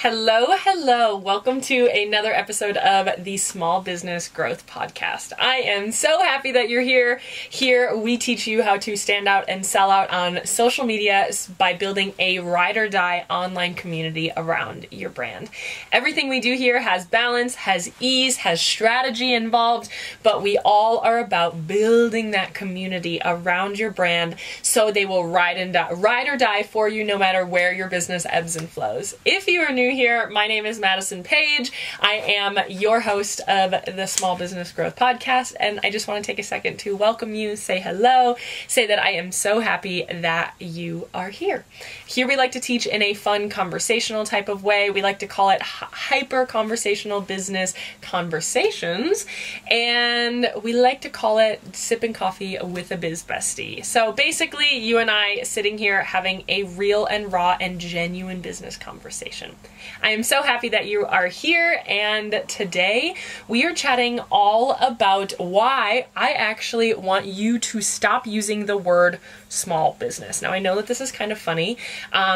Hello, hello. Welcome to another episode of the Small Business Growth Podcast. I am so happy that you're here. Here we teach you how to stand out and sell out on social media by building a ride or die online community around your brand. Everything we do here has balance, has ease, has strategy involved, but we all are about building that community around your brand so they will ride or die for you no matter where your business ebbs and flows. If you are new here, my name is Madison Page. I am your host of the Small Business Growth Podcast, and I just want to take a second to welcome you, say hello, say that I am so happy that you are here. Here we like to teach in a fun conversational type of way. We like to call it hyper conversational business conversations, and we like to call it sipping coffee with a biz bestie. So basically, you and I sitting here having a real and raw and genuine business conversation. I am so happy that you are here, and today we are chatting all about why I actually want you to stop using the word small business. Now, I know that this is kind of funny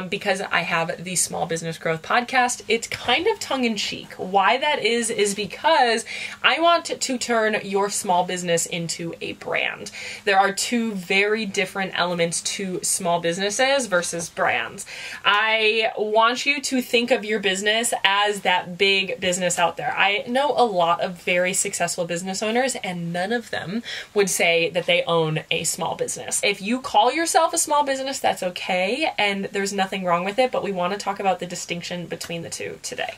because I have the Small Business Growth Podcast. It's kind of tongue-in-cheek. Why that is because I want to turn your small business into a brand. There are two very different elements to small businesses versus brands. I want you to think of your business as that big business out there. I know a lot of very successful business owners, and none of them would say that they own a small business. If you call yourself a small business, that's okay, and there's nothing wrong with it, but we want to talk about the distinction between the two today.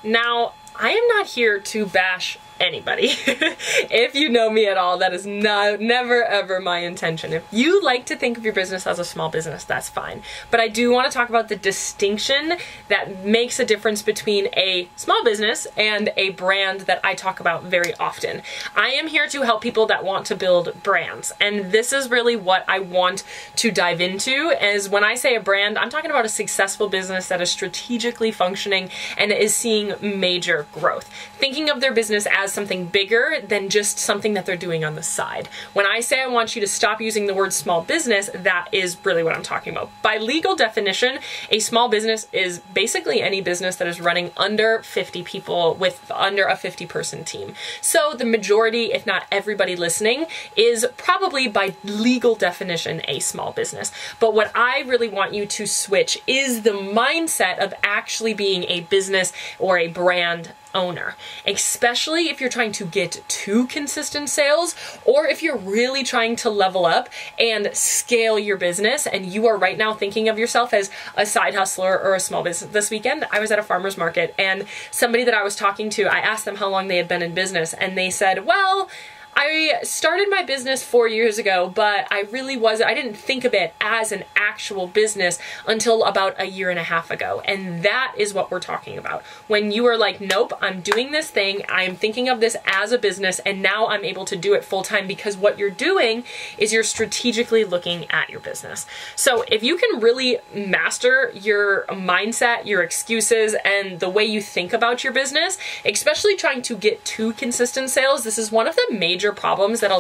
Now, I am not here to bash anybody. If you know me at all, that is never ever my intention. If you like to think of your business as a small business, that's fine. But I do want to talk about the distinction that makes a difference between a small business and a brand that I talk about very often. I am here to help people that want to build brands, and this is really what I want to dive into. As when I say a brand, I'm talking about a successful business that is strategically functioning and is seeing major growth. Thinking of their business as something bigger than just something that they're doing on the side. When I say I want you to stop using the word small business, that is really what I'm talking about. By legal definition, a small business is basically any business that is running under 50 people with under a 50-person team. So the majority, if not everybody listening, is probably by legal definition a small business. But what I really want you to switch is the mindset of actually being a business or a brand owner, especially if you're trying to get to consistent sales, or if you're really trying to level up and scale your business and you are right now thinking of yourself as a side hustler or a small business. This weekend, I was at a farmer's market, and somebody that I was talking to, I asked them how long they had been in business, and they said, well, I started my business 4 years ago, but I didn't think of it as an actual business until about a year and a half ago. And that is what we're talking about. When you are like, nope, I'm doing this thing, I'm thinking of this as a business, and now I'm able to do it full time, because what you're doing is you're strategically looking at your business. So if you can really master your mindset, your excuses, and the way you think about your business, especially trying to get to consistent sales, this is one of the major problems that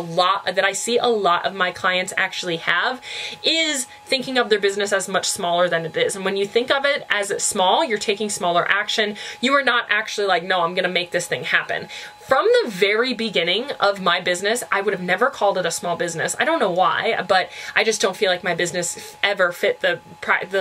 I see a lot of my clients actually have, is thinking of their business as much smaller than it is. And when you think of it as small, you're taking smaller action. You are not actually like, no, I'm gonna make this thing happen. From the very beginning of my business, I would have never called it a small business. I don't know why, but I just don't feel like my business ever fit the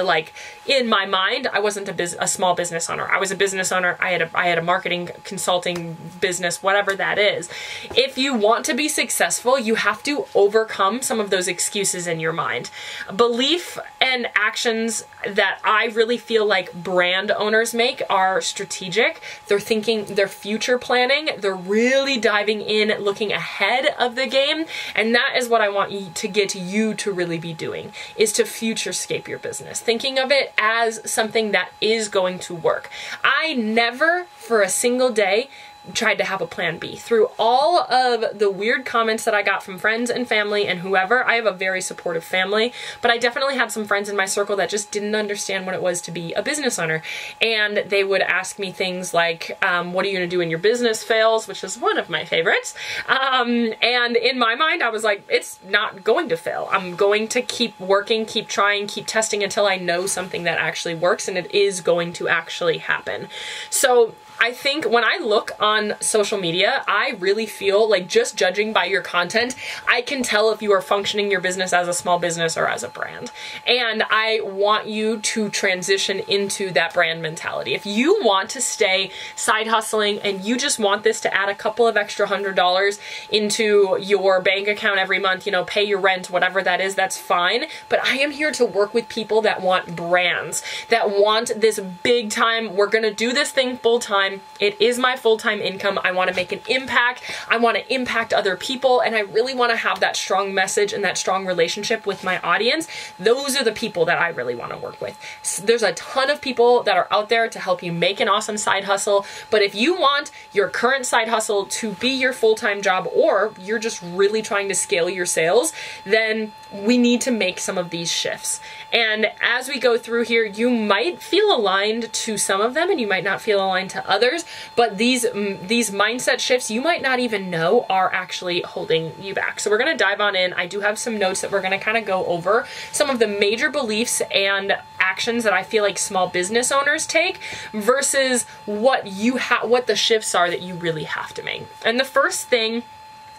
like, in my mind, I wasn't a small business owner. I was a business owner. I had a marketing consulting business, whatever that is. If you want to be successful, you have to overcome some of those excuses in your mind. Belief and actions that I really feel like brand owners make are strategic. They're thinking, they're future planning, they're really diving in, looking ahead of the game, and that is what I want you to get you to really be doing, is to futurescape your business, thinking of it as something that is going to work. I never for a single day tried to have a plan B. Through all of the weird comments that I got from friends and family and whoever, I have a very supportive family, but I definitely had some friends in my circle that just didn't understand what it was to be a business owner. And they would ask me things like, what are you gonna do when your business fails? Which is one of my favorites. And in my mind, I was like, it's not going to fail. I'm going to keep working, keep trying, keep testing until I know something that actually works and it is going to actually happen. So I think when I look on social media, I really feel like, just judging by your content, I can tell if you are functioning your business as a small business or as a brand. And I want you to transition into that brand mentality. If you want to stay side hustling and you just want this to add a couple of extra $100 into your bank account every month, you know, pay your rent, whatever that is, that's fine. But I am here to work with people that want brands, that want this big time, we're gonna do this thing full time. It is my full-time income. I want to make an impact. I want to impact other people, and I really want to have that strong message and that strong relationship with my audience. Those are the people that I really want to work with. There's a ton of people that are out there to help you make an awesome side hustle, but if you want your current side hustle to be your full-time job, or you're just really trying to scale your sales, then we need to make some of these shifts. And as we go through here, you might feel aligned to some of them and you might not feel aligned to others, but these mindset shifts you might not even know are actually holding you back. So we're gonna dive on in. I do have some notes that we're gonna kind of go over some of the major beliefs and actions that I feel like small business owners take versus what the shifts are that you really have to make. And the first thing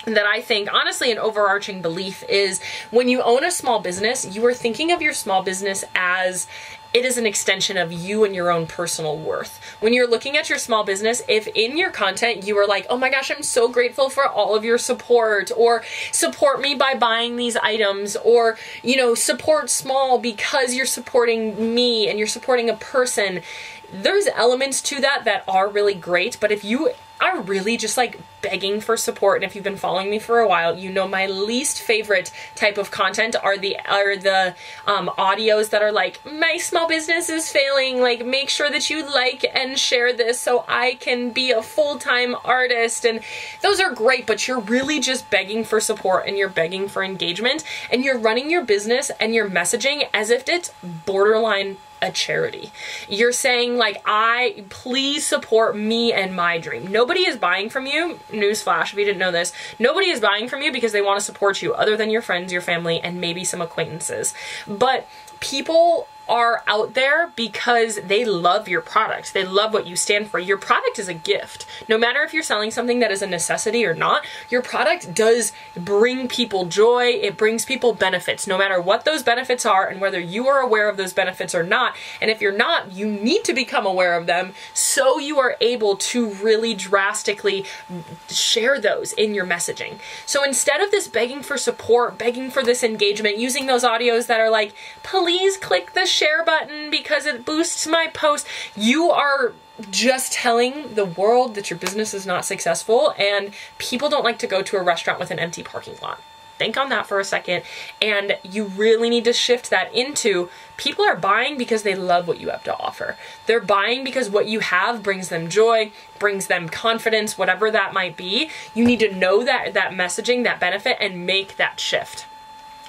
that I think, honestly, an overarching belief is, when you own a small business, you are thinking of your small business as it is an extension of you and your own personal worth. When you're looking at your small business, if in your content you are like, oh my gosh, I'm so grateful for all of your support, or support me by buying these items, or, you know, support small because you're supporting me and you're supporting a person, there's elements to that that are really great. But if you are really just like begging for support, and if you've been following me for a while, you know my least favorite type of content are the audios that are like, my small business is failing, like make sure that you like and share this so I can be a full-time artist. And those are great, but you're really just begging for support and you're begging for engagement, and you're running your business and your messaging as if it's borderline a charity. You're saying like, please support me and my dream. Nobody is buying from you. Newsflash, if you didn't know this, nobody is buying from you because they want to support you, other than your friends, your family, and maybe some acquaintances. But people are out there because they love your product. They love what you stand for. Your product is a gift. No matter if you're selling something that is a necessity or not, your product does bring people joy. It brings people benefits, no matter what those benefits are and whether you are aware of those benefits or not. And if you're not, you need to become aware of them so you are able to really drastically share those in your messaging. So instead of this begging for support, begging for this engagement, using those audios that are like, please click the share button because it boosts my post, you are just telling the world that your business is not successful, and people don't like to go to a restaurant with an empty parking lot. Think on that for a second, and you really need to shift that into, people are buying because they love what you have to offer. They're buying because what you have brings them joy, brings them confidence, whatever that might be. You need to know that messaging, that benefit, and make that shift.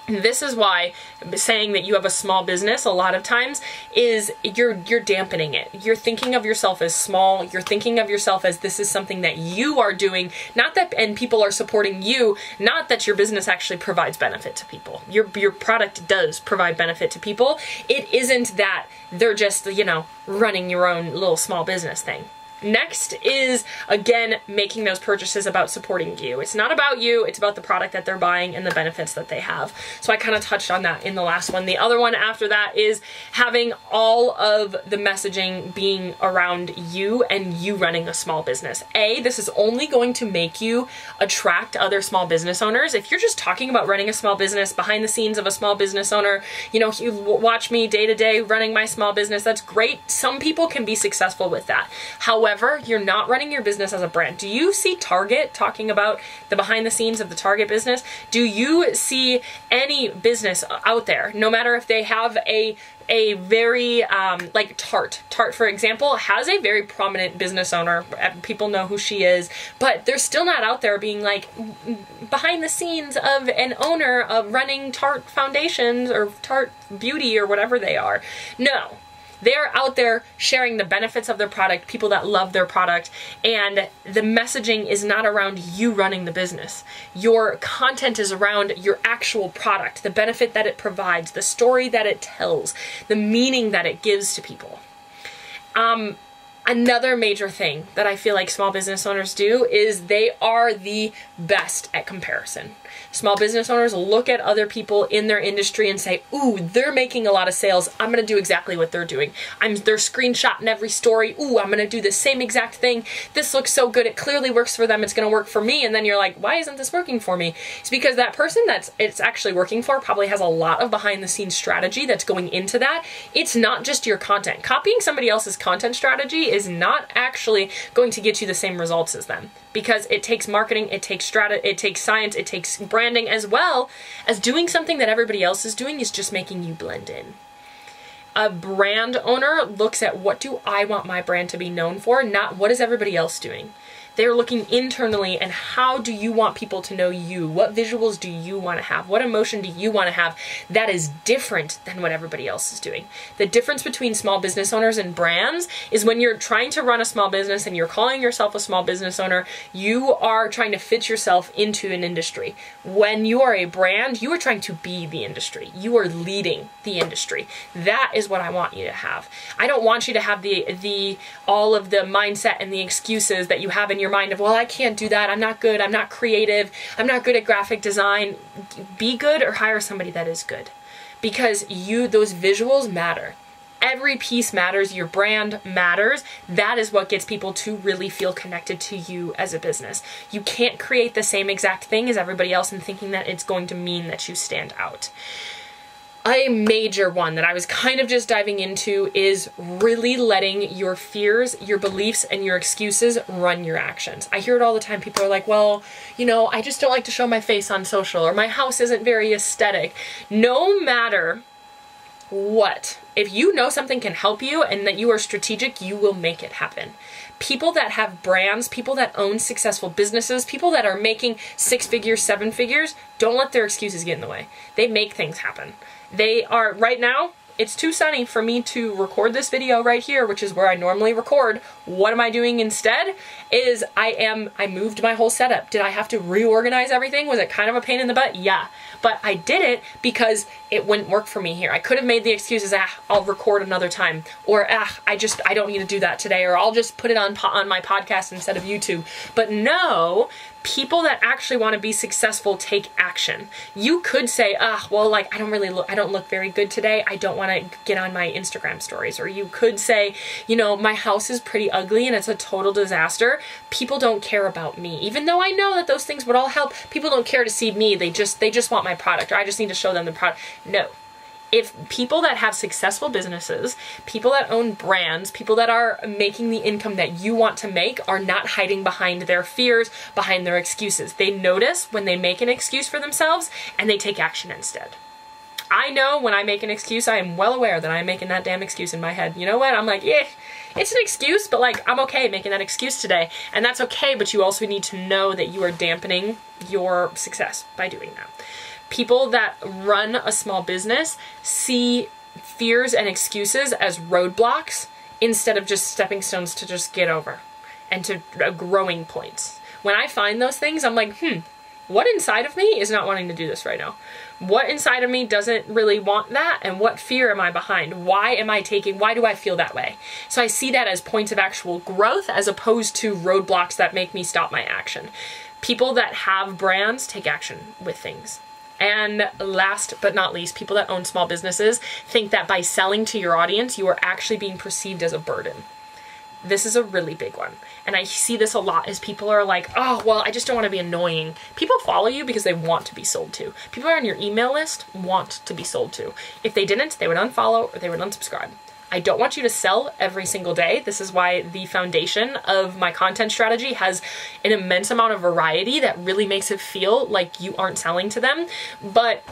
This is why saying that you have a small business a lot of times is you're dampening it. You're thinking of yourself as small. You're thinking of yourself as this is something that you are doing, not that, and people are supporting you, not that your business actually provides benefit to people. Your product does provide benefit to people. It isn't that they're just, you know, running your own little small business thing. Next is, again, making those purchases about supporting you. It's not about you, it's about the product that they're buying and the benefits that they have. So I kind of touched on that in the last one. The other one after that is having all of the messaging being around you and you running a small business. This is only going to make you attract other small business owners. If you're just talking about running a small business, behind the scenes of a small business owner, you know, you watch me day to day running my small business, that's great. Some people can be successful with that. However, However, you're not running your business as a brand. Do you see Target talking about the behind the scenes of the Target business? Do you see any business out there, no matter if they have a very, like Tarte, for example, has a very prominent business owner. People know who she is, but they're still not out there being like behind the scenes of an owner of running Tarte Foundations or Tarte Beauty or whatever they are. No. They're out there sharing the benefits of their product, people that love their product, and the messaging is not around you running the business. Your content is around your actual product, the benefit that it provides, the story that it tells, the meaning that it gives to people. Another major thing that I feel like small business owners do is they are the best at comparison. Small business owners look at other people in their industry and say, ooh, they're making a lot of sales. I'm going to do exactly what they're doing. They're screenshotting every story. Ooh, I'm going to do the same exact thing. This looks so good. It clearly works for them. It's going to work for me. And then you're like, why isn't this working for me? It's because that person it's actually working for probably has a lot of behind the scenes strategy that's going into that. It's not just your content. Copying somebody else's content strategy is not actually going to get you the same results as them, because it takes marketing, it takes it takes science, it takes branding, as well as doing something that everybody else is doing is just making you blend in. A brand owner looks at, what do I want my brand to be known for, not what is everybody else doing. They're looking internally, and how do you want people to know you? What visuals do you want to have? What emotion do you want to have that is different than what everybody else is doing? The difference between small business owners and brands is when you're trying to run a small business and you're calling yourself a small business owner, you are trying to fit yourself into an industry. When you are a brand, you are trying to be the industry. You are leading the industry. That is what I want you to have. I don't want you to have all of the mindset and the excuses that you have in your mind of, well, I can't do that. I'm not good. I'm not creative. I'm not good at graphic design. Be good, or hire somebody that is good, because those visuals matter. Every piece matters. Your brand matters. That is what gets people to really feel connected to you as a business. You can't create the same exact thing as everybody else and thinking that it's going to mean that you stand out. A major one that I was kind of just diving into is really letting your fears, your beliefs, and your excuses run your actions. I hear it all the time. People are like, well, I just don't like to show my face on social, or my house isn't very aesthetic. No matter what, if you know something can help you and that you are strategic, you will make it happen. People that have brands, people that own successful businesses, people that are making 6 figures, 7 figures, don't let their excuses get in the way. They make things happen. They are, right now, it's too sunny for me to record this video right here, which is where I normally record. What am I doing instead? Is I moved my whole setup. Did I have to reorganize everything? Was it kind of a pain in the butt? Yeah. But I did it because it wouldn't work for me here. I could have made the excuses, I'll record another time, or I don't need to do that today, or I'll just put it on my podcast instead of YouTube. But no, people that actually want to be successful take action. You could say, well, like, I don't look very good today. I don't want to get on my Instagram stories. Or you could say, my house is pretty ugly and it's a total disaster. People don't care about me. Even though I know that those things would all help, people don't care to see me. They just want my product, or I just need to show them the product. No. If people that have successful businesses, people that own brands, people that are making the income that you want to make are not hiding behind their fears, behind their excuses. They notice when they make an excuse for themselves and they take action instead. I know when I make an excuse, I am well aware that I'm making that damn excuse in my head. You know what? I'm like, it's an excuse, but like, I'm okay making that excuse today. And that's okay, but you also need to know that you are dampening your success by doing that. People that run a small business see fears and excuses as roadblocks instead of just stepping stones to just get over and to growing points. When I find those things, I'm like, what inside of me is not wanting to do this right now? What inside of me doesn't really want that? And what fear am I behind? Why do I feel that way? So I see that as points of actual growth as opposed to roadblocks that make me stop my action. People that have brands take action with things. And last but not least, people that own small businesses think that by selling to your audience, you are actually being perceived as a burden. This is a really big one. And I see this a lot as people are like, oh, well, I just don't want to be annoying. People follow you because they want to be sold to. People are on your email list want to be sold to. If they didn't, they would unfollow or they would unsubscribe. I don't want you to sell every single day. This is why the foundation of my content strategy has an immense amount of variety that really makes it feel like you aren't selling to them. But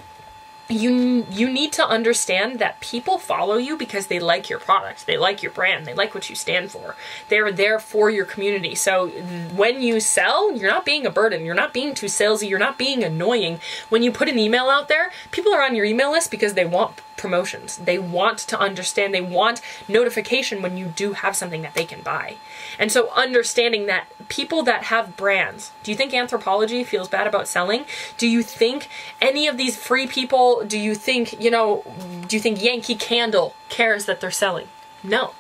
you need to understand that people follow you because they like your product, they like your brand, they like what you stand for. They're there for your community. So when you sell, you're not being a burden, you're not being too salesy, you're not being annoying. When you put an email out there, people are on your email list because they want promotions. They want to understand, they want notification when you do have something that they can buy. And so understanding that people that have brands, do you think Anthropologie feels bad about selling? Do you think any of these free people, do you think Yankee Candle cares that they're selling? No.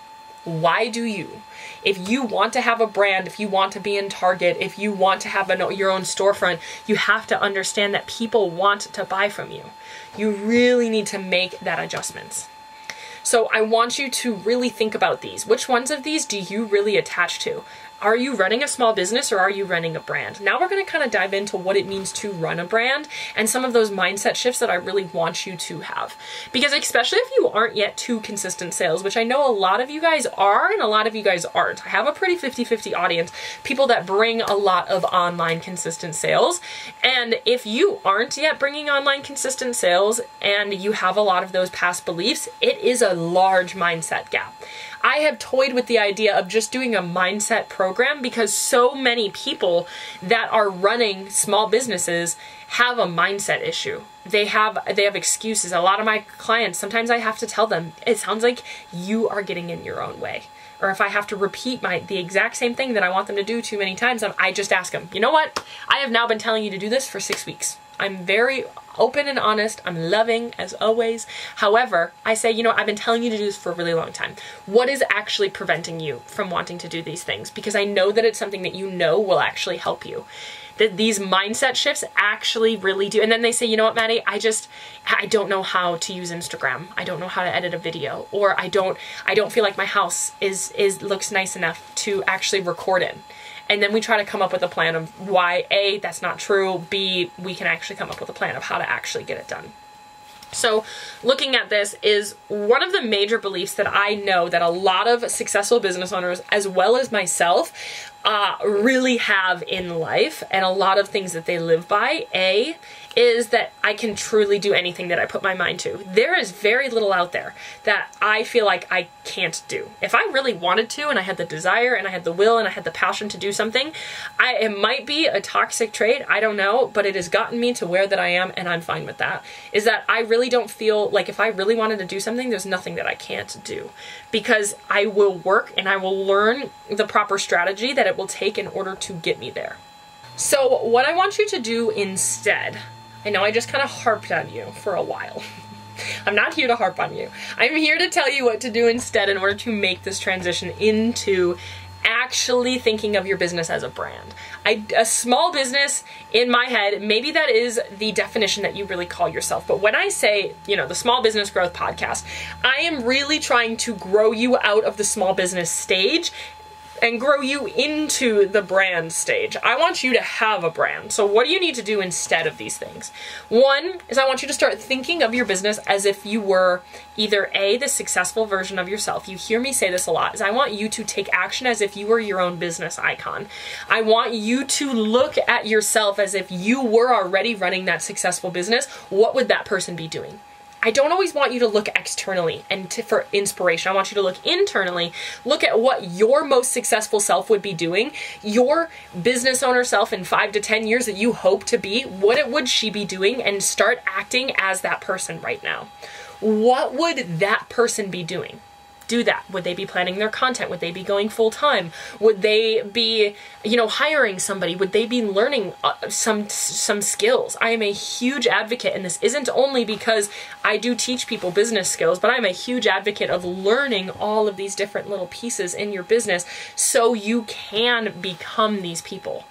Why do you? If you want to have a brand, if you want to be in Target, if you want to have your own storefront, you have to understand that people want to buy from you. You really need to make that adjustment. So I want you to really think about these. Which ones of these do you really attach to? Are you running a small business or are you running a brand? Now we're going to kind of dive into what it means to run a brand and some of those mindset shifts that I really want you to have. Because especially if you aren't yet to consistent sales, which I know a lot of you guys are and a lot of you guys aren't. I have a pretty 50-50 audience, people that bring a lot of online consistent sales. And if you aren't yet bringing online consistent sales and you have a lot of those past beliefs, it is a large mindset gap. I have toyed with the idea of just doing a mindset program because so many people that are running small businesses have a mindset issue. They have excuses. A lot of my clients, sometimes I have to tell them, it sounds like you are getting in your own way. Or if I have to repeat the exact same thing that I want them to do too many times, I just ask them, you know what? I have now been telling you to do this for 6 weeks. I'm very open and honest. I'm loving as always. However, I say, I've been telling you to do this for a really long time. What is actually preventing you from wanting to do these things? Because I know that it's something that will actually help you. That these mindset shifts actually really do. And then they say, you know what, Maddie, I don't know how to use Instagram. I don't know how to edit a video, or I don't feel like my house looks nice enough to actually record in. And then we try to come up with a plan of why, A, that's not true, B, we can actually come up with a plan of how to actually get it done. So looking at this is one of the major beliefs that I know that a lot of successful business owners, as well as myself, really have in life, and a lot of things that they live by, A, is that I can truly do anything that I put my mind to. There is very little out there that I feel like I can't do. If I really wanted to, and I had the desire, and I had the will, and I had the passion to do something, it might be a toxic trait, I don't know, but it has gotten me to where that I am, and I'm fine with that. Is that I really don't feel like if I really wanted to do something, there's nothing that I can't do. Because I will work and I will learn the proper strategy that it will take in order to get me there. So what I want you to do instead, I know I just kind of harped on you for a while. I'm not here to harp on you. I'm here to tell you what to do instead in order to make this transition into actually thinking of your business as a brand. A small business, in my head, maybe that is the definition that you really call yourself. But when I say, the Small Business Growth Podcast, I am really trying to grow you out of the small business stage and grow you into the brand stage. I want you to have a brand. So what do you need to do instead of these things? One is I want you to start thinking of your business as if you were either A, the successful version of yourself. You hear me say this a lot, is I want you to take action as if you were your own business icon. I want you to look at yourself as if you were already running that successful business. What would that person be doing? I don't always want you to look externally and for inspiration. I want you to look internally, look at what your most successful self would be doing, your business owner self in 5 to 10 years that you hope to be, what would she be doing, and start acting as that person right now. What would that person be doing? Do that. Would they be planning their content? Would they be going full time? Would they be, hiring somebody? Would they be learning some skills? I am a huge advocate, and this isn't only because I do teach people business skills, but I'm a huge advocate of learning all of these different little pieces in your business so you can become these people.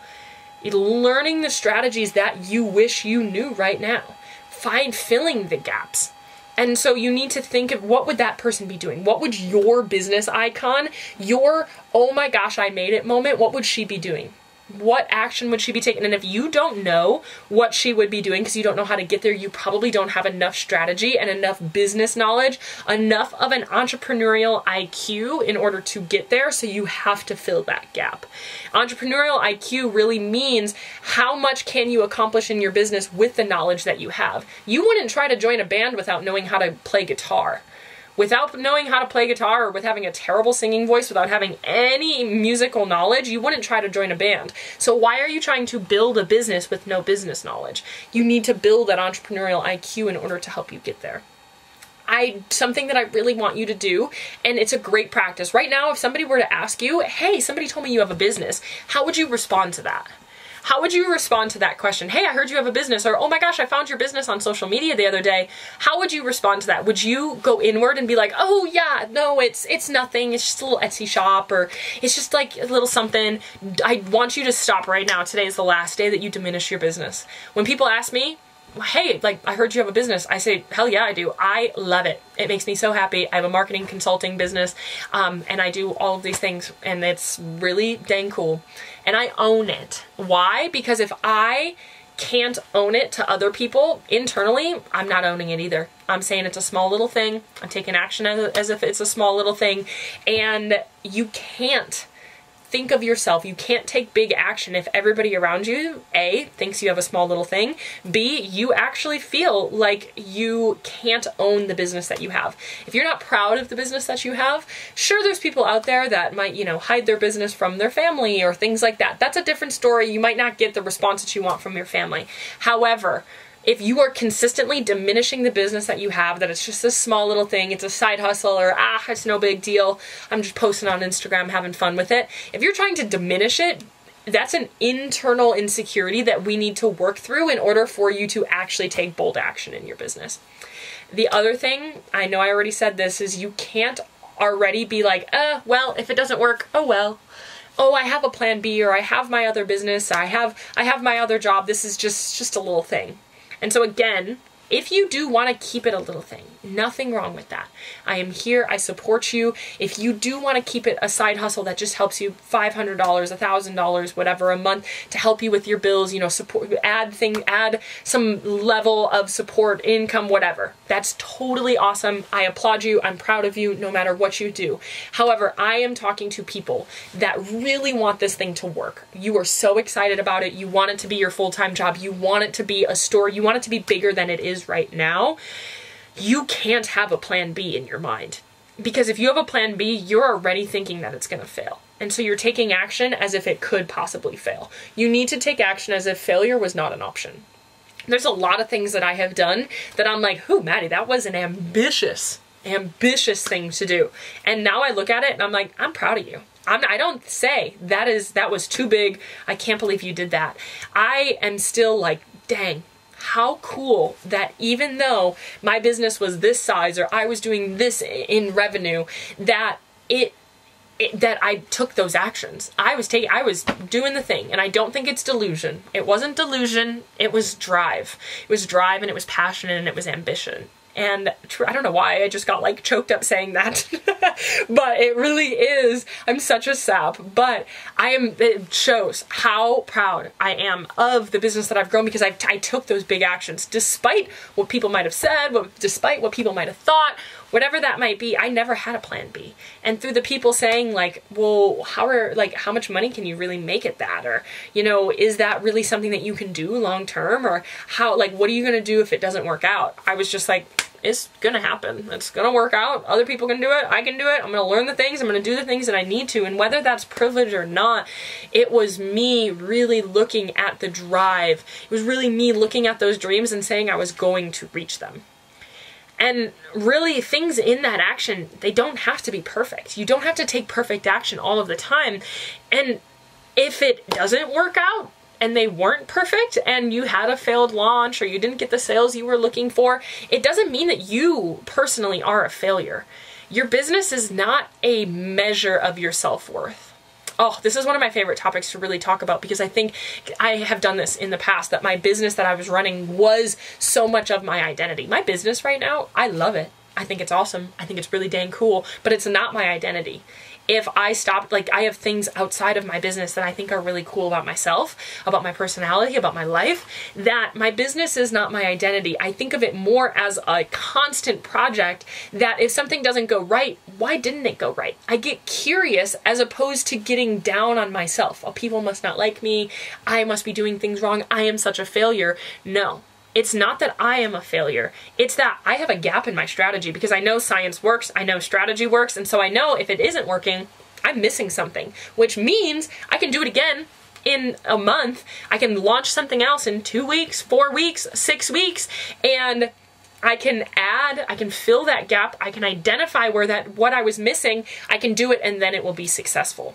Learning the strategies that you wish you knew right now. Filling the gaps. And so you need to think of what would that person be doing? What would your business icon, your, oh my gosh, I made it moment, what would she be doing? What action would she be taking? And if you don't know what she would be doing because you don't know how to get there, you probably don't have enough strategy and enough business knowledge, enough of an entrepreneurial IQ in order to get there, so you have to fill that gap. Entrepreneurial IQ really means how much can you accomplish in your business with the knowledge that you have. You wouldn't try to join a band without knowing how to play guitar. Without knowing how to play guitar, or with having a terrible singing voice, without having any musical knowledge, you wouldn't try to join a band. So why are you trying to build a business with no business knowledge? You need to build that entrepreneurial IQ in order to help you get there. Something that I really want you to do, and it's a great practice. Right now, if somebody were to ask you, hey, somebody told me you have a business, how would you respond to that? How would you respond to that question? Hey, I heard you have a business, or oh my gosh, I found your business on social media the other day. How would you respond to that? Would you go inward and be like, oh yeah, no, it's nothing. It's just a little Etsy shop, or it's just like a little something. I want you to stop right now. Today is the last day that you diminish your business. When people ask me, hey, like, I heard you have a business, I say, hell yeah, I do. I love it. It makes me so happy. I have a marketing consulting business, and I do all of these things, and it's really dang cool. And I own it. Why? Because if I can't own it to other people internally, I'm not owning it either. I'm saying it's a small little thing. I'm taking action as if it's a small little thing. And you can't think of yourself. You can't take big action if everybody around you, A, thinks you have a small little thing, B, you actually feel like you can't own the business that you have. If you're not proud of the business that you have, sure, there's people out there that might, you know, hide their business from their family or things like that. That's a different story. You might not get the response that you want from your family. However, if you are consistently diminishing the business that you have, that it's just this small little thing, it's a side hustle, or it's no big deal, I'm just posting on Instagram having fun with it. If you're trying to diminish it, that's an internal insecurity that we need to work through in order for you to actually take bold action in your business. The other thing, I know I already said this, is you can't already be like, well, if it doesn't work, oh well. Oh, I have a plan B, or I have my other business, I have my other job, this is just a little thing. And so again, if you do want to keep it a little thing, nothing wrong with that. I am here, I support you. If you do want to keep it a side hustle that just helps you $500, $1,000, whatever a month to help you with your bills, you know, support, add some level of support, income, whatever. That's totally awesome. I applaud you. I'm proud of you no matter what you do. However, I am talking to people that really want this thing to work. You are so excited about it. You want it to be your full-time job. You want it to be a store. You want it to be bigger than it is right now. You can't have a plan B in your mind, because if you have a plan B, you're already thinking that it's going to fail. And so you're taking action as if it could possibly fail. You need to take action as if failure was not an option. There's a lot of things that I have done that I'm like, "Ooh, Maddie, that was an ambitious thing to do." And now I look at it and I'm like, I'm proud of you. I don't say that was too big. I can't believe you did that. I am still like, dang, how cool that even though my business was this size, or I was doing this in revenue, that that I took those actions. I was doing the thing, and I don't think it's delusion. It wasn't delusion, it was drive. It was drive, and it was passion, and it was ambition. And I don't know why I just got like choked up saying that, but it really is. I'm such a sap, but it shows how proud I am of the business that I've grown, because I took those big actions despite what people might have said, despite what people might have thought, whatever that might be. I never had a plan B. And through the people saying like, well, how much money can you really make at that? Or, you know, is that really something that you can do long term? Or what are you going to do if it doesn't work out? I was just like, it's gonna happen. It's gonna work out. Other people can do it. I can do it. I'm gonna learn the things. I'm gonna do the things that I need to. And whether that's privilege or not, it was me really looking at the drive. It was really me looking at those dreams and saying I was going to reach them. And really, things in that action, they don't have to be perfect. You don't have to take perfect action all of the time. And if it doesn't work out, and they weren't perfect, and you had a failed launch, or you didn't get the sales you were looking for, it doesn't mean that you personally are a failure. Your business is not a measure of your self-worth. Oh, this is one of my favorite topics to really talk about, because I think I have done this in the past, that my business that I was running was so much of my identity. My business right now, I love it. I think it's awesome. I think it's really dang cool, but it's not my identity. if I stopped, like I have things outside of my business that I think are really cool about myself, about my personality, about my life, that my business is not my identity. I think of it more as a constant project that if something doesn't go right, why didn't it go right? I get curious as opposed to getting down on myself. Oh, people must not like me. I must be doing things wrong. I am such a failure. No. It's not that I am a failure. It's that I have a gap in my strategy because I know science works, I know strategy works, and so I know if it isn't working, I'm missing something, which means I can do it again in a month. I can launch something else in 2 weeks, 4 weeks, 6 weeks, and I can add, I can fill that gap, I can identify what I was missing, I can do it, and then it will be successful.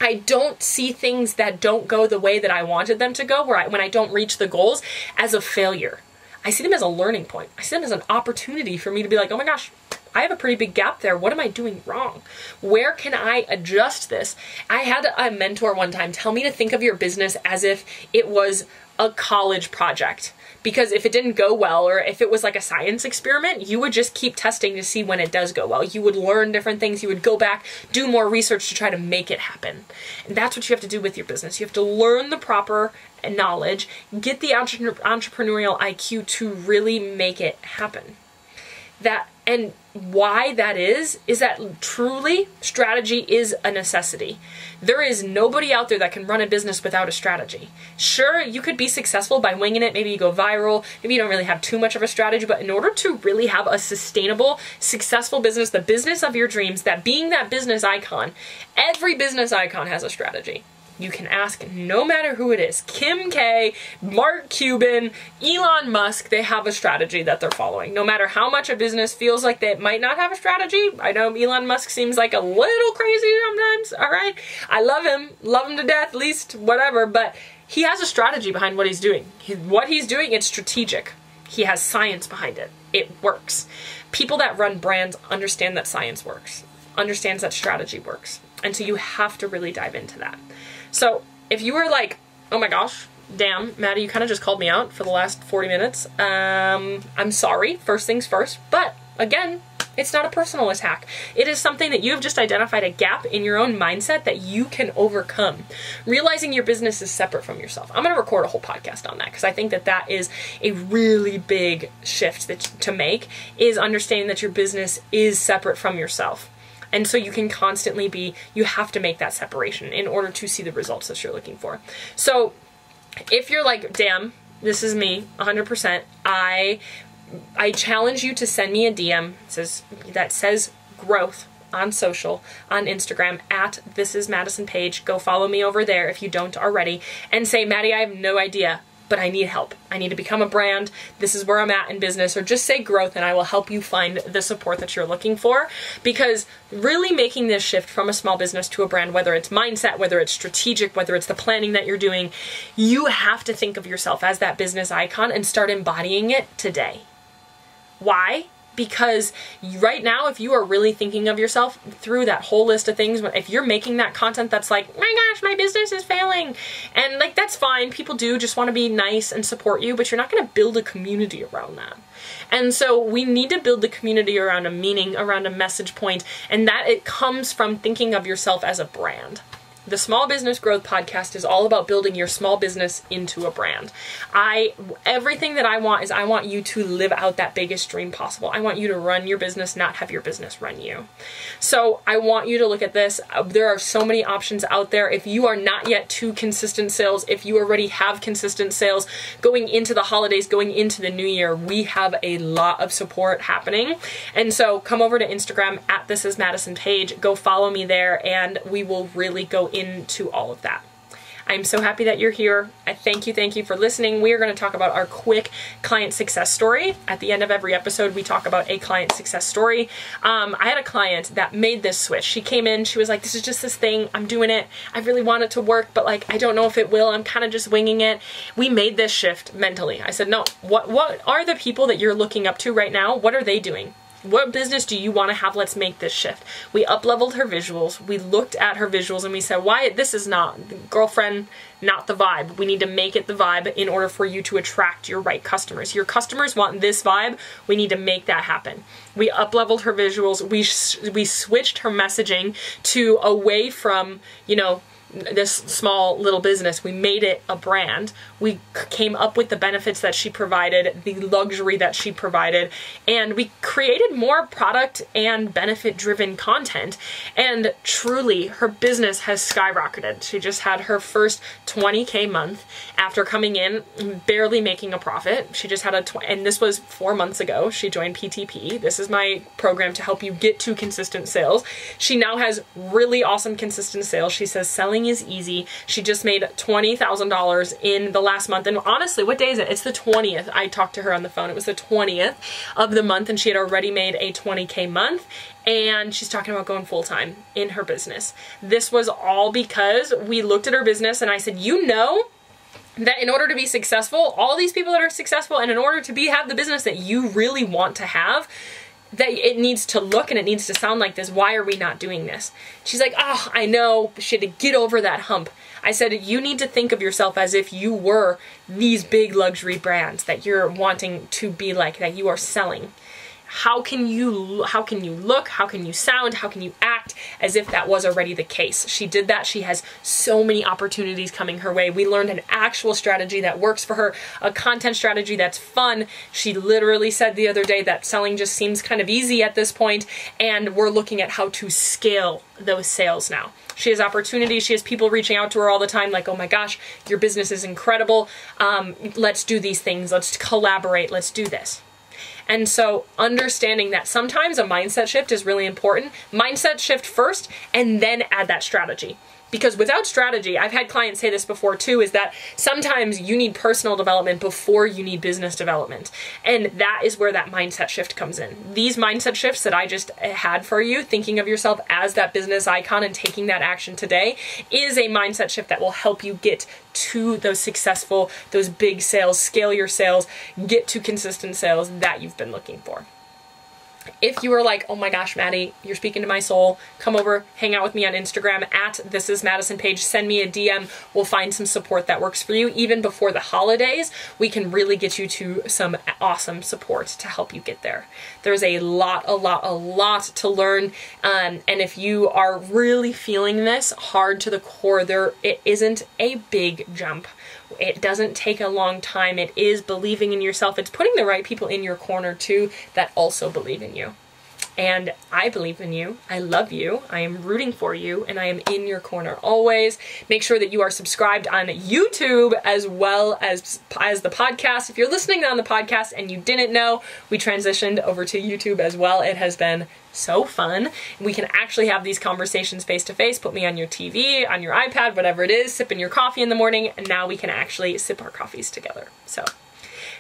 I don't see things that don't go the way that I wanted them to go, when I don't reach the goals, as a failure. I see them as a learning point. I see them as an opportunity for me to be like, oh my gosh, I have a pretty big gap there. What am I doing wrong? Where can I adjust this? I had a mentor one time tell me to think of your business as if it was a college project. Because if it didn't go well, or if it was like a science experiment, you would just keep testing to see when it does go well. You would learn different things. You would go back, do more research to try to make it happen. And that's what you have to do with your business. You have to learn the proper knowledge, get the entrepreneurial IQ to really make it happen. And why that is that truly strategy is a necessity. There is nobody out there that can run a business without a strategy. Sure, you could be successful by winging it. Maybe you go viral. Maybe you don't really have too much of a strategy, but in order to really have a sustainable, successful business, the business of your dreams, that being that business icon, every business icon has a strategy. You can ask no matter who it is, Kim K, Mark Cuban, Elon Musk, they have a strategy that they're following. No matter how much a business feels like they might not have a strategy. I know Elon Musk seems like a little crazy sometimes, all right? I love him to death, at least whatever, but he has a strategy behind what he's doing. What he's doing, it's strategic. He has science behind it. It works. People that run brands understand that science works, understands that strategy works. And so you have to really dive into that. So if you were like, oh my gosh, damn, Maddie, you kind of just called me out for the last 40 minutes. I'm sorry, first things first. But again, it's not a personal attack. It is something that you have just identified a gap in your own mindset that you can overcome. Realizing your business is separate from yourself. I'm going to record a whole podcast on that because I think that that is a really big shift to make, is understanding that your business is separate from yourself. And so you can constantly you have to make that separation in order to see the results that you're looking for. So if you're like, damn, this is me, 100%, I challenge you to send me a DM that says growth on social, on Instagram, at This Is Madison Page. Go follow me over there if you don't already, and say, Maddie, I have no idea, but I need help. I need to become a brand. This is where I'm at in business. Or just say growth and I will help you find the support that you're looking for. Because really making this shift from a small business to a brand, whether it's mindset, whether it's strategic, whether it's the planning that you're doing, you have to think of yourself as that business icon and start embodying it today. Why? Because right now, if you are really thinking of yourself through that whole list of things, if you're making that content that's like, my gosh, my business is failing, and like, that's fine. People do just want to be nice and support you, but you're not going to build a community around that. And so we need to build the community around a meaning, around a message point, and that it comes from thinking of yourself as a brand. The Small Business Growth Podcast is all about building your small business into a brand. Everything that I want is I want you to live out that biggest dream possible. I want you to run your business, not have your business run you. So I want you to look at this. There are so many options out there. If you are not yet to consistent sales, if you already have consistent sales going into the holidays, going into the new year, we have a lot of support happening. And so come over to Instagram at This Is Madison Page. Go follow me there, and we will really go into all of that. I'm so happy that you're here. I thank you for listening. We are going to talk about our quick client success story. At the end of every episode, we talk about a client success story. I had a client that made this switch. She came in, she was like, this is just this thing, I'm doing it. I really want it to work, but like, I don't know if it will. I'm kind of just winging it. We made this shift mentally. I said, no, what are the people that you're looking up to right now? What are they doing? What business do you want to have? Let's make this shift. We up-leveled her visuals. We looked at her visuals and we said, why, this is not, girlfriend, not the vibe. We need to make it the vibe in order for you to attract your right customers. Your customers want this vibe. We need to make that happen. We up-leveled her visuals. We switched her messaging to away from, you know, this small little business. We made it a brand. We came up with the benefits that she provided, the luxury that she provided, and we created more product and benefit driven content. And truly, her business has skyrocketed. She just had her first 20K month after coming in, barely making a profit. She just had and this was 4 months ago. She joined PTP. This is my program to help you get to consistent sales. She now has really awesome consistent sales. She says selling is easy. She just made $20,000 in the last month. And honestly, what day is it? It's the 20th. I talked to her on the phone. It was the 20th of the month and she had already made a 20K month. And she's talking about going full-time in her business. This was all because we looked at her business and I said, you know, that in order to be successful, all these people that are successful, and in order to have the business that you really want to have, that it needs to look and it needs to sound like this. Why are we not doing this? She's like, oh, I know. She had to get over that hump. I said, you need to think of yourself as if you were these big luxury brands that you're wanting to be like, that you are selling. How can you look, how can you sound, how can you act as if that was already the case? She did that. She has so many opportunities coming her way. We learned an actual strategy that works for her, a content strategy that's fun. She literally said the other day that selling just seems kind of easy at this point, and we're looking at how to scale those sales now. She has opportunities. She has people reaching out to her all the time like, oh my gosh, your business is incredible. Let's do these things. Let's collaborate. Let's do this. And so understanding that sometimes a mindset shift is really important. Mindset shift first and then add that strategy. Because without strategy, I've had clients say this before too, is that sometimes you need personal development before you need business development. And that is where that mindset shift comes in. These mindset shifts that I just had for you, thinking of yourself as that business icon and taking that action today, is a mindset shift that will help you get to those successful, those big sales, scale your sales, get to consistent sales that you've been looking for. If you are like, oh my gosh, Maddie, you're speaking to my soul, come over, hang out with me on Instagram at thisismadisonpage, send me a DM. We'll find some support that works for you. Even before the holidays, we can really get you to some awesome support to help you get there. There's a lot to learn. And if you are really feeling this hard to the core, it isn't a big jump. It doesn't take a long time. It is believing in yourself. It's putting the right people in your corner too that also believe in you. And I believe in you. I love you. I am rooting for you, and I am in your corner always. Make sure that you are subscribed on YouTube as well as the podcast. If you're listening on the podcast and you didn't know, we transitioned over to YouTube as well. It has been so fun. We can actually have these conversations face to face. Put me on your TV, on your iPad, whatever it is, sipping your coffee in the morning, and now we can actually sip our coffees together. So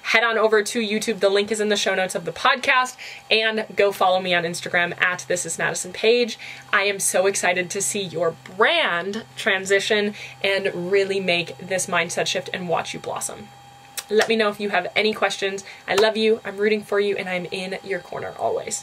head on over to YouTube. The link is in the show notes of the podcast, and go follow me on Instagram at thisismadisonpage. I am so excited to see your brand transition and really make this mindset shift and watch you blossom. Let me know if you have any questions. I love you. I'm rooting for you, and I'm in your corner always.